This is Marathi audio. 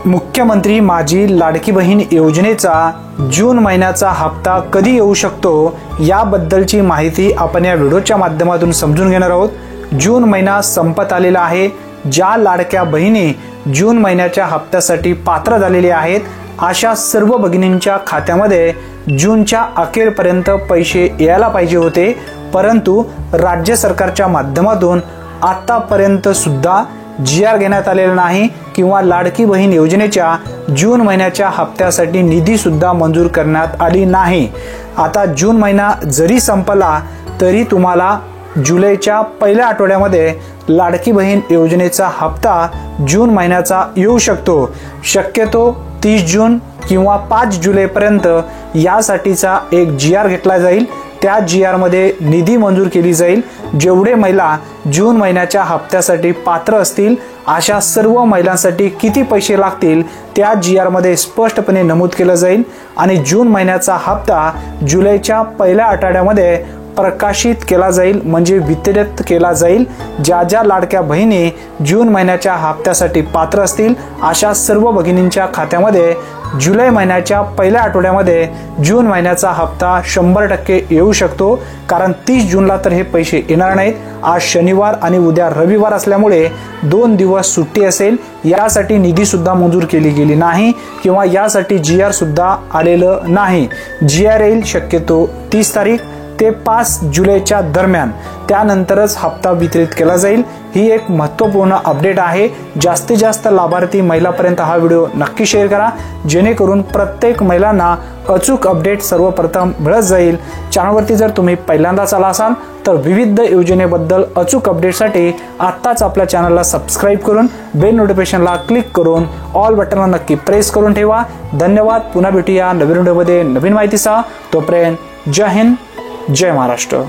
मुख्यमंत्री माझी लाडकी बहीण योजनेचा जून महिन्याचा हप्ता कधी येऊ शकतो याबद्दलची माहिती आपण या व्हिडिओच्या माध्यमातून समजून घेणार आहोत। जून महिना संपत आलेला आहे। ज्या लाडक्या बहिणी जून महिन्याच्या हप्त्यासाठी पात्र झालेले आहेत अशा सर्व भगिनींच्या खात्यामध्ये जूनच्या अखेरपर्यंत पैसे यायला पाहिजे होते, परंतु राज्य सरकारच्या माध्यमातून आतापर्यंत सुद्धा GR घेण्यात आलेला नाही किंवा लाडकी बहीण योजनेच्या जून महिन्याच्या हप्त्यासाठी निधी सुद्धा मंजूर करण्यात आली नाही। आता जून महिना जरी संपला तरी तुम्हाला जुलैच्या पहिल्या आठवड्यामध्ये लाडकी बहीण योजनेचा हप्ता जून महिन्याचा येऊ शकतो। शक्यतो 30 जून किंवा 5 जुलैपर्यंत यासाठीचा एक GR घेतला जाईल। त्या GR मध्ये निधी मंजूर केली जाईल। जेवढे महिला जून महिन्याच्या हप्त्यासाठी पात्र असतील अशा सर्व महिलांसाठी किती पैसे लागतील त्या GR मध्ये स्पष्टपणे नमूद केलं जाईल आणि जून महिन्याचा हप्ता जुलैच्या पहिल्या आठवड्यामध्ये प्रकाशित केला जाईल, म्हणजे वितरित केला जाईल। ज्या ज्या लाडक्या बहिणी जून महिन्याच्या हप्त्यासाठी पात्र असतील अशा सर्व भगिनींच्या खात्यामध्ये जुलै महिन्याच्या पहिल्या आठवड्यामध्ये जून महिन्याचा हप्ता 100% येऊ शकतो, कारण 30 जूनला तर हे पैसे येणार नाहीत। आज शनिवार आणि उद्या रविवार असल्यामुळे 2 दिवस सुट्टी असेल, यासाठी निधी सुद्धा मंजूर केली गेली नाही किंवा यासाठी GR सुद्धा आलेलं नाही। GR येईल शक्यतो 30 तारीख ते 5 जुलैच्या दरम्यान, त्यानंतरच हप्ता वितरित केला जाईल। ही एक महत्त्वपूर्ण अपडेट आहे। जास्तीत जास्त लाभार्थी महिलांपर्यंत हा व्हिडिओ नक्की शेअर करा, जेणेकरून प्रत्येक महिलांना अचूक अपडेट सर्वप्रथम मिळत जाईल। चॅनलवरती जर तुम्ही पहिल्यांदाच आला असाल तर विविध योजनेबद्दल अचूक अपडेटसाठी आत्ताच आपल्या चॅनलला सबस्क्राइब करून बेल नोटिफिकेशनला क्लिक करून ऑल बटनला नक्की प्रेस करून ठेवा। धन्यवाद। पुन्हा भेटूया नवीन व्हिडिओमध्ये नवीन माहितीसह। तोपर्यंत जय हिंद, जय महाराष्ट्र।